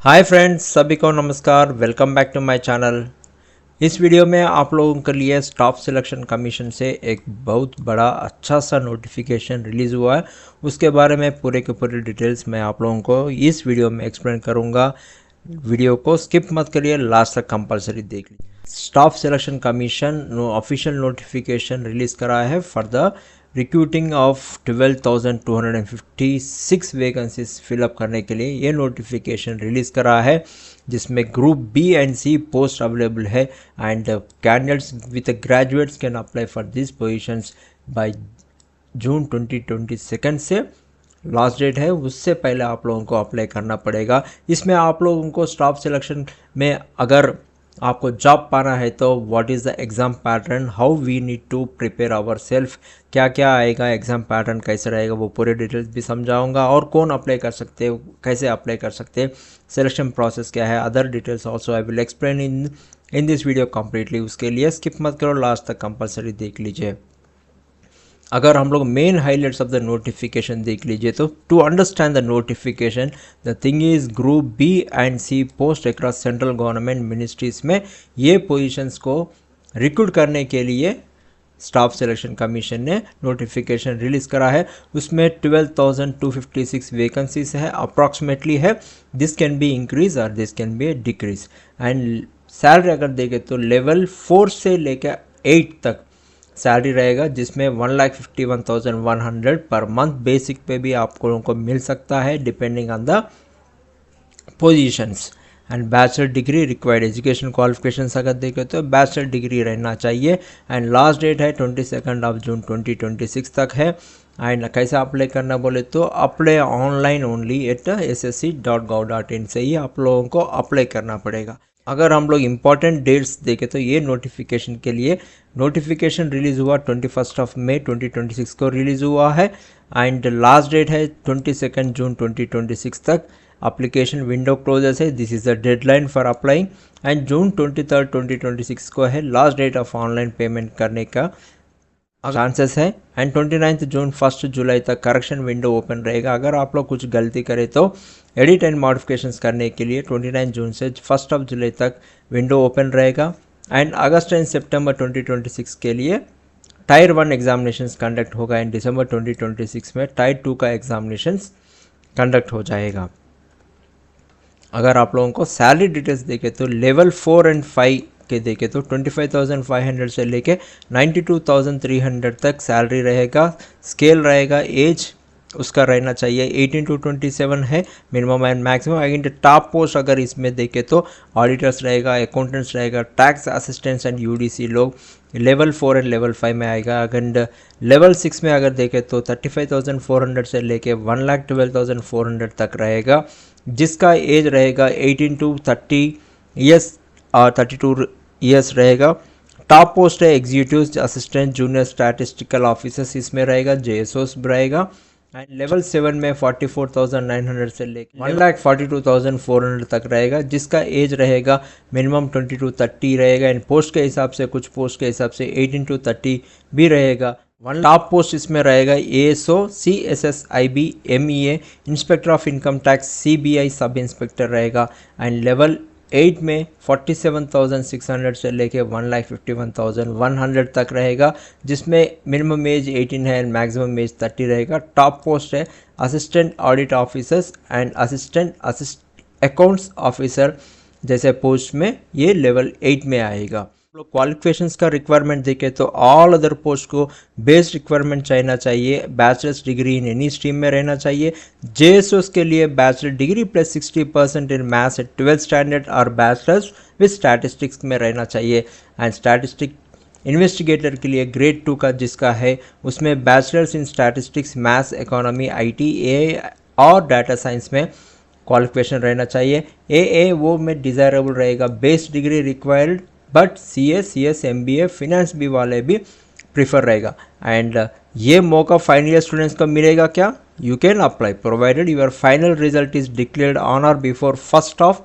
Hi friends, सभी को नमस्कार। Welcome back to my channel. इस वीडियो में आप लोगों के लिए स्टाफ सिलेक्शन कमीशन से एक बहुत बड़ा अच्छा सा नोटिफिकेशन रिलीज़ हुआ है। उसके बारे में पूरे के पूरे डिटेल्स मैं आप लोगों को इस वीडियो में एक्सप्लेन करूंगा। वीडियो को स्किप मत करिए, लास्ट तक कंपलसरी देख लीजिए। Staff selection Commission official notification release करा है for the recruiting of 12,256 vacancies fill up करने के लिए ये नोटिफिकेशन रिलीज़ करा है, जिसमें group B and C post available है and candidates with graduates can apply for this positions by June 2022 से लास्ट डेट है। उससे पहले आप लोगों को अप्लाई करना पड़ेगा। इसमें आप लोगों को स्टाफ सिलेक्शन में अगर आपको जॉब पाना है तो what is the exam pattern, how we need to prepare our self, क्या क्या आएगा, एग्ज़ाम पैटर्न कैसे रहेगा, वो पूरे डिटेल्स भी समझाऊंगा। और कौन अप्लाई कर सकते हैं, कैसे अप्लाई कर सकते हैं, सिलेक्शन प्रोसेस क्या है, other details also I will explain in this video completely. उसके लिए स्किप मत करो, लास्ट तक कंपलसरी देख लीजिए। अगर हम लोग main highlights of the notification देख लीजिए तो to understand the notification, the thing is group B and C post across central government ministries में ये पोजीशंस को रिक्रूट करने के लिए स्टाफ सिलेक्शन कमीशन ने नोटिफिकेशन रिलीज़ करा है। उसमें 12,256 वैकेंसीज है अप्रॉक्सीमेटली है। दिस कैन बी इंक्रीज और this can be decrease. And salary अगर देखें तो लेवल 4 से लेकर 8 तक सैलरी रहेगा, जिसमें 1,51,100 पर मंथ बेसिक पे भी आप लोगों को मिल सकता है depending on the positions. And bachelor degree required education qualifications अगर देखें तो बैचलर डिग्री रहना चाहिए। एंड लास्ट डेट है 22 जून 2026 तक है। एंड कैसे अप्लाई करना बोले तो apply online only eight ssc.gov.in से ही आप लोगों को अप्लाई करना पड़ेगा। अगर हम लोग इम्पॉर्टेंट डेट्स देखें तो ये नोटिफिकेशन के लिए नोटिफिकेशन रिलीज़ हुआ 21 मई 2026 को रिलीज़ हुआ है। एंड लास्ट डेट है 22 जून 2026 तक। एप्लीकेशन विंडो क्लोजेस है, this is the deadline for applying. And June 23 2026 को है last date of online payment करने का चांसेस है। एंड 29 जून 1 जुलाई तक करेक्शन विंडो ओपन रहेगा। अगर आप लोग कुछ गलती करें तो एडिट एंड मॉडिफिकेशंस करने के लिए 29 जून से 1 जुलाई तक विंडो ओपन रहेगा। एंड अगस्त एंड सितंबर 2026 के लिए टायर 1 एग्जामिनेशंस कंडक्ट होगा। एंड दिसंबर 2026 में टायर 2 का एग्जामिनेशंस कंडक्ट हो जाएगा। अगर आप लोगों को सैलरी डिटेल्स देखें तो लेवल 4 एंड 5 के देखें तो 25,500 से लेके 92,300 तक सैलरी रहेगा। स्केल रहेगा, एज उसका रहना चाहिए 18 to 27 है minimum and maximum. And top post अगर इसमें देखें तो ऑडिटर्स रहेगा, अकाउंटेंट्स रहेगा, टैक्स असिस्टेंट्स एंड यूडीसी लोग लेवल 4 एंड लेवल 5 में आएगा। अगर लेवल 6 में अगर देखें तो 35,400 से लेके 1,12,400 तक रहेगा, जिसका एज रहेगा 18 to 30 ईयर्स और 32 ईयर्स रहेगा। टॉप पोस्ट है executive assistant, junior statistical officers इसमें रहेगा, जेएसओस रहेगा। एंड लेवल 7 में 44,900 से लेकर 1,42,400 तक रहेगा, जिसका एज रहेगा मिनिमम 20 to 30 रहेगा। एंड पोस्ट के हिसाब से कुछ पोस्ट के हिसाब से 18 to 30 भी रहेगा। टॉप पोस्ट इसमें रहेगा ASO, CSSIB, MEA, inspector of income tax, CBI sub inspector रहेगा। एंड लेवल 8 में 47,600 से लेके 1,51,100 तक रहेगा, जिसमें मिनिमम एज 18 है एंड मैक्सिमम एज 30 रहेगा। टॉप पोस्ट है assistant audit officers and assistant accounts officer जैसे पोस्ट में ये लेवल 8 में आएगा। लोग क्वालिफिकेशंस का रिक्वायरमेंट देखें तो ऑल अदर पोस्ट को बेस्ड रिक्वायरमेंट चाहिए, bachelors degree in any stream में रहना चाहिए। जेएसओस के लिए bachelor degree plus 60% in maths at 12th standard और बैचलर्स विद स्टैटिस्टिक्स में रहना चाहिए। एंड स्टैटिस्टिक इन्वेस्टिगेटर के लिए ग्रेड 2 का जिसका है उसमें bachelors in statistics, maths, economy, IT, AI और डाटा साइंस में क्वालिफिकेशन रहना चाहिए। AA वो में डिज़ायरेबल रहेगा, based degree required, but CA, CS, MBA, finance भी वाले भी प्रीफर रहेगा। एंड ये मौका फाइनल ईयर स्टूडेंट्स को मिलेगा क्या? You can apply provided your final result is declared on और बिफोर 1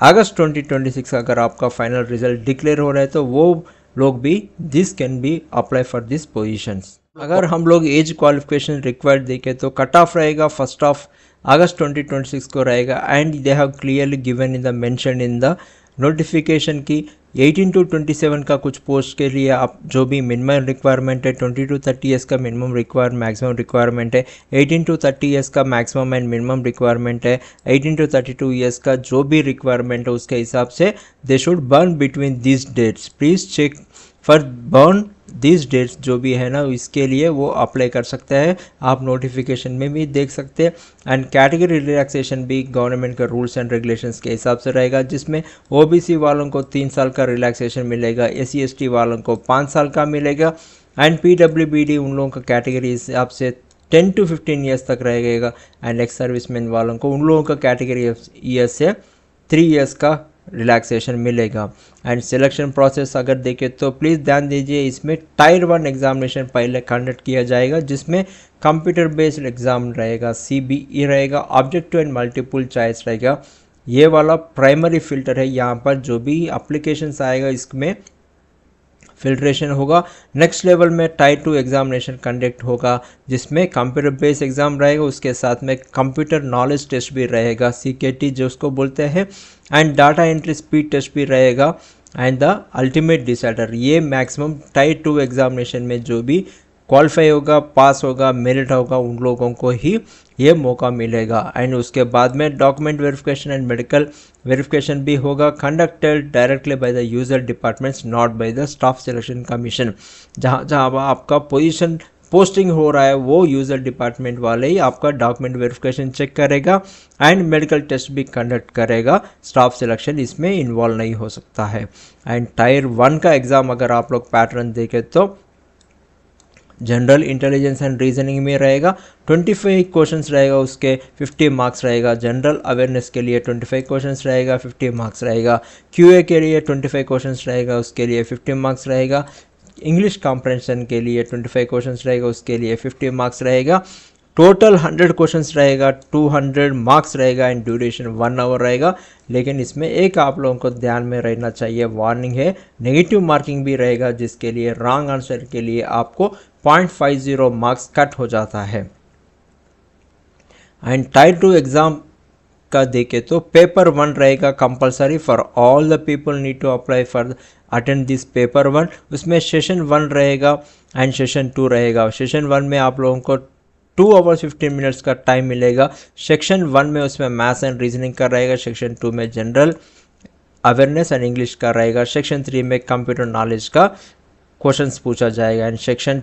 अगस्त 2026। अगर आपका फाइनल रिजल्ट डिक्लेयर हो रहा है तो वो लोग भी this can B apply for this positions. अगर हम लोग एज क्वालिफिकेशन रिक्वायर्ड देखें तो कट ऑफ रहेगा 1 अगस्त 2026 को रहेगा। And they have clearly given in the mention in the notification की 18 to 27 का कुछ पोस्ट के लिए आप जो भी मिनिमम रिक्वायरमेंट है 20 to 30 ईयर्स का मिनिमम मैक्सिमम रिक्वायरमेंट है, 18 to 30 ईयर्स का मैक्सिमम एंड मिनिमम रिक्वायरमेंट है, 18 to 32 ईयर्स का जो भी रिक्वायरमेंट है उसके हिसाब से they should born between this dates. Please check for born this dates जो भी है ना, इसके लिए वो अप्लाई कर सकते हैं, आप नोटिफिकेशन में भी देख सकते हैं। एंड कैटेगरी रिलैक्सेशन भी गवर्नमेंट का रूल्स एंड रेगुलेशंस के हिसाब से रहेगा, जिसमें ओबीसी वालों को 3 साल का रिलैक्सेशन मिलेगा, SC ST वालों को 5 साल का मिलेगा, एंड PWBD उन लोगों का कैटेगरी हिसाब से 10 to 15 ईयर्स तक रहेगा, एंड एक्स सर्विसमैन वालों को उन लोगों का कैटेगरी ईयर्स से 3 ईयर्स का रिलैक्सेशन मिलेगा। एंड सिलेक्शन प्रोसेस अगर देखें तो प्लीज़ ध्यान दीजिए, इसमें टायर 1 एग्जामिनेशन पहले कंडक्ट किया जाएगा, जिसमें कंप्यूटर बेस्ड एग्जाम रहेगा, CBE रहेगा, ऑब्जेक्टिव एंड मल्टीपल चॉइस रहेगा। ये वाला प्राइमरी फिल्टर है, यहाँ पर जो भी अप्लीकेशंस आएगा इसमें फिल्ट्रेशन होगा। नेक्स्ट लेवल में टायर 2 एग्जामिनेशन कंडक्ट होगा, जिसमें कंप्यूटर बेस्ड एग्जाम रहेगा, उसके साथ में कंप्यूटर नॉलेज टेस्ट भी रहेगा, CKT जो उसको बोलते हैं, and data entry speed test भी रहेगा, एंड द अल्टीमेट डिसाइडर। ये मैक्सिमम टायर 2 एग्जामिनेशन में जो भी क्वालिफाई होगा, पास होगा, मेरिट होगा, उन लोगों को ही ये मौका मिलेगा। एंड उसके बाद में document verification and medical verification भी होगा, conducted directly by the user departments, not by the staff selection commission. जहाँ जहाँ आपका पोजीशन पोस्टिंग हो रहा है वो यूज़र डिपार्टमेंट वाले ही आपका डॉक्यूमेंट वेरिफिकेशन चेक करेगा एंड मेडिकल टेस्ट भी कंडक्ट करेगा, स्टाफ सिलेक्शन इसमें इन्वॉल्व नहीं हो सकता है। एंड टायर 1 का एग्ज़ाम अगर आप लोग पैटर्न देखें तो जनरल इंटेलिजेंस एंड रीजनिंग में रहेगा, 25 क्वेश्चंस रहेगा, उसके 50 मार्क्स रहेगा। जनरल अवेयरनेस के लिए 25 क्वेश्चंस रहेगा, 50 मार्क्स रहेगा। QA के लिए 25 क्वेश्चंस रहेगा, उसके लिए 50 मार्क्स रहेगा। इंग्लिश कॉम्प्रहेंशन के लिए 25 क्वेश्चंस रहेगा, उसके लिए 50 मार्क्स रहेगा। टोटल 100 क्वेश्चंस रहेगा, 200 मार्क्स रहेगा एंड ड्यूरेशन 1 आवर रहेगा। लेकिन इसमें एक आप लोगों को ध्यान में रहना चाहिए, वार्निंग है, नेगेटिव मार्किंग भी रहेगा, जिसके लिए रॉन्ग आंसर के लिए आपको 0.50 मार्क्स कट हो जाता है। एंड टायर 2 एग्ज़ाम का देखे तो पेपर 1 रहेगा compulsory for all the people need to apply for attend this paper 1। उसमें सेशन 1 रहेगा एंड सेशन 2 रहेगा। सेशन 1 में आप लोगों को 2 आवर्स 15 मिनट्स का टाइम मिलेगा। सेक्शन 1 में उसमें मैथ्स एंड रीजनिंग का रहेगा, सेक्शन 2 में जनरल अवेयरनेस एंड इंग्लिश का रहेगा, सेक्शन 3 में कंप्यूटर नॉलेज का क्वेश्चंस पूछा जाएगा एंड सेक्शन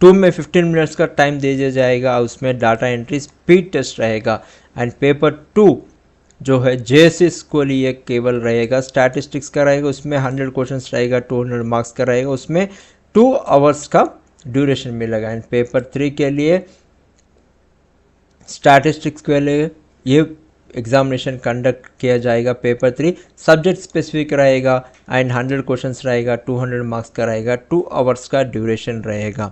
2 में 15 मिनट्स का टाइम दे दिया जाएगा, उसमें डाटा एंट्री स्पीड टेस्ट रहेगा। एंड पेपर 2 जो है JSS को लिए केवल रहेगा, स्टैटिस्टिक्स का रहेगा, उसमें 100 क्वेश्चंस रहेगा, 200 मार्क्स का रहेगा, उसमें 2 आवर्स का ड्यूरेशन मिलेगा। एंड पेपर 3 के लिए स्टैटिस्टिक्स के लिए ये एग्जामिनेशन कंडक्ट किया जाएगा। पेपर 3 सब्जेक्ट स्पेसिफिक रहेगा एंड 100 क्वेश्चंस रहेगा, 200 मार्क्स का रहेगा, 2 आवर्स का ड्यूरेशन रहेगा।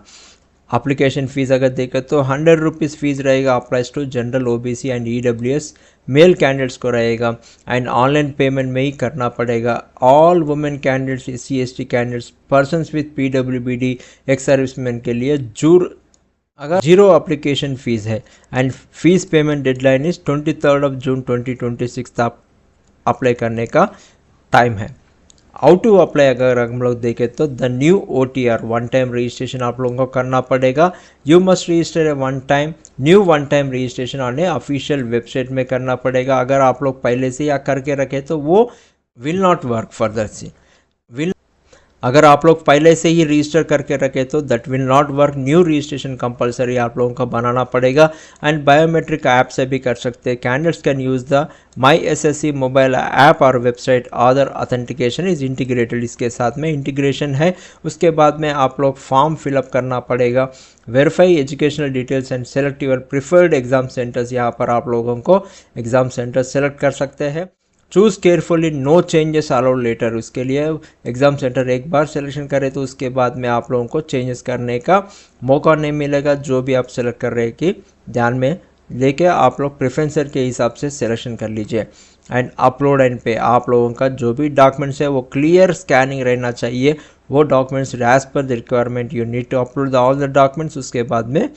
एप्लीकेशन फ़ीस अगर देखें तो 100 रुपीज़ फीस रहेगा, applies to general OBC and EWS male candidates को रहेगा एंड ऑनलाइन पेमेंट में ही करना पड़ेगा। All women candidates, SC ST candidates, persons with PWBD, ex serviceman के लिए अगर 0 एप्लीकेशन फ़ीस है and fees payment deadline is 23 June 2026 तक अप्लाई करने का टाइम है। हाउ टू अप्लाई अगर हम लोग देखें तो the new OTR 1 time registration आप लोगों को करना पड़ेगा। You must register 1 time, new 1 time registration on A official website में करना पड़ेगा। अगर आप लोग पहले से या करके रखे तो वो विल नॉट वर्क फर्दर से अगर आप लोग पहले से ही रजिस्टर करके रखे तो that will not work. New registration compulsory आप लोगों का बनाना पड़ेगा एंड बायोमेट्रिक ऐप से भी कर सकते हैं। Candidates can use the my SSC mobile app और website. Other authentication is integrated, इसके साथ में इंटीग्रेशन है। उसके बाद में आप लोग फॉर्म फिलअप करना पड़ेगा। Verify educational details and select your preferred exam centres. यहाँ पर आप लोगों को एग्जाम सेंटर सेलेक्ट कर सकते हैं। Choose carefully, no changes allowed later. उसके लिए एग्ज़ाम सेंटर एक बार सिलेक्शन करें तो उसके बाद में आप लोगों को चेंजेस करने का मौका नहीं मिलेगा। जो भी आप सेलेक्ट कर रहे हैं कि ध्यान में लेके आप लोग प्रेफरेंसर के हिसाब से सिलेक्शन कर लीजिए। एंड अपलोड एंड पे, आप लोगों का जो भी डॉक्यूमेंट्स है वो क्लियर स्कैनिंग रहना चाहिए। वो documents as per the requirement you need to upload all the documents. उसके बाद में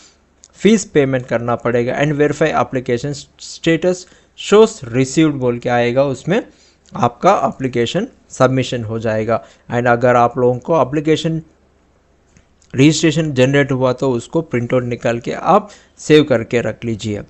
फीस पेमेंट करना पड़ेगा and verify application status shows received बोल के आएगा, उसमें आपका एप्लीकेशन सबमिशन हो जाएगा। एंड अगर आप लोगों को एप्लीकेशन रजिस्ट्रेशन जनरेट हुआ तो उसको प्रिंट आउट निकाल के आप सेव करके रख लीजिए।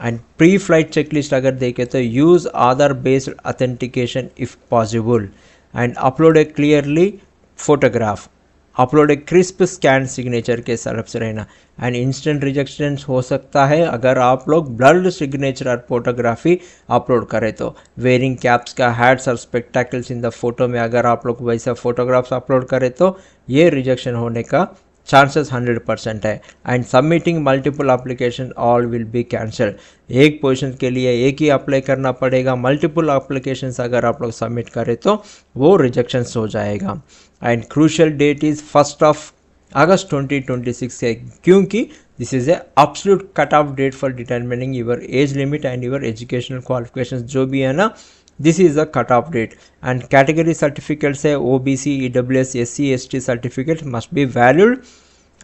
एंड प्री फ्लाइट चेकलिस्ट अगर देखें तो use Aadhaar based authentication if possible and upload A clearly photograph, upload A crisp scan signature के तरफ से रहना। एंड इंस्टेंट रिजेक्शन हो सकता है अगर आप लोग ब्लर्ड सिग्नेचर और फोटोग्राफी अपलोड करें तो। वेयरिंग कैप्स का हैट्स और स्पेक्टाकल्स इन द फोटो में अगर आप लोग वैसा फोटोग्राफ्स अपलोड करें तो ये रिजेक्शन होने का चांसेस 100% है। And submitting multiple application all will be cancel, एक पोजीशन के लिए एक ही अप्लाई करना पड़ेगा, मल्टीपल एप्लीकेशंस अगर आप लोग सबमिट करें तो वो रिजेक्शंस हो जाएगा। एंड क्रूशियल डेट इज़ 1 अगस्त 2026 है, क्योंकि this is a absolute cut off date for determining your age limit and your educational qualifications जो भी है ना, this is the cut off date. And category certificates है OBC, EWS, SC, ST certificate must be valid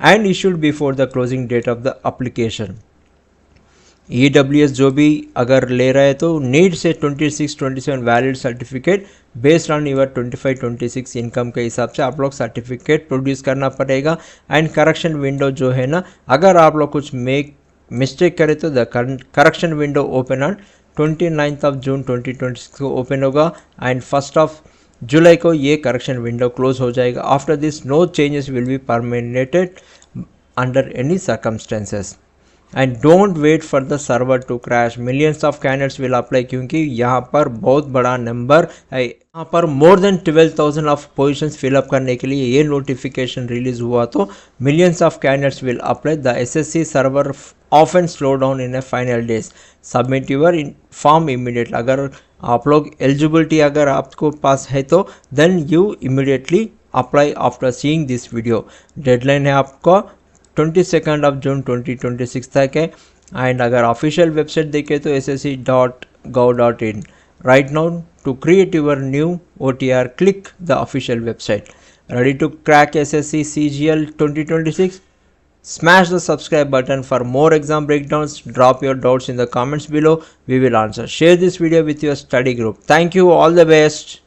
and issued before the closing date of the application. EWS जो भी अगर ले रहे हैं तो नीड से 26-27 valid certificate based on your 25-26 income के हिसाब से आप लोग सर्टिफिकेट प्रोड्यूस करना पड़ेगा। एंड करेक्शन विंडो जो है ना, अगर आप लोग कुछ मिस्टेक करें तो the correction window open on 29 जून 2026 को ओपन होगा एंड 1 जुलाई को ये करेक्शन विंडो क्लोज हो जाएगा। After this no changes will be permitted under any circumstances and don't wait for the server to crash. Millions of candidates will apply, क्योंकि यहाँ पर बहुत बड़ा नंबर है, यहाँ पर more than 12,000 of positions fill up करने के लिए ये नोटिफिकेशन रिलीज हुआ तो millions of candidates will apply. The SSC server often slow down in a final days, submit your form immediate. अगर आप लोग एलिजिबिलिटी अगर आपको पास है तो then you immediately apply after seeing this video. Deadline है आपका 22 जून 2026 तक है। एंड अगर ऑफिशियल वेबसाइट देखें तो ssc.gov.in। Right now to create your new OTR click the official website. Ready to crack SSC CGL 2026? Smash the subscribe button for more exam breakdowns. Drop your doubts in the comments below. We will answer. Share this video with your study group. Thank you. All the best.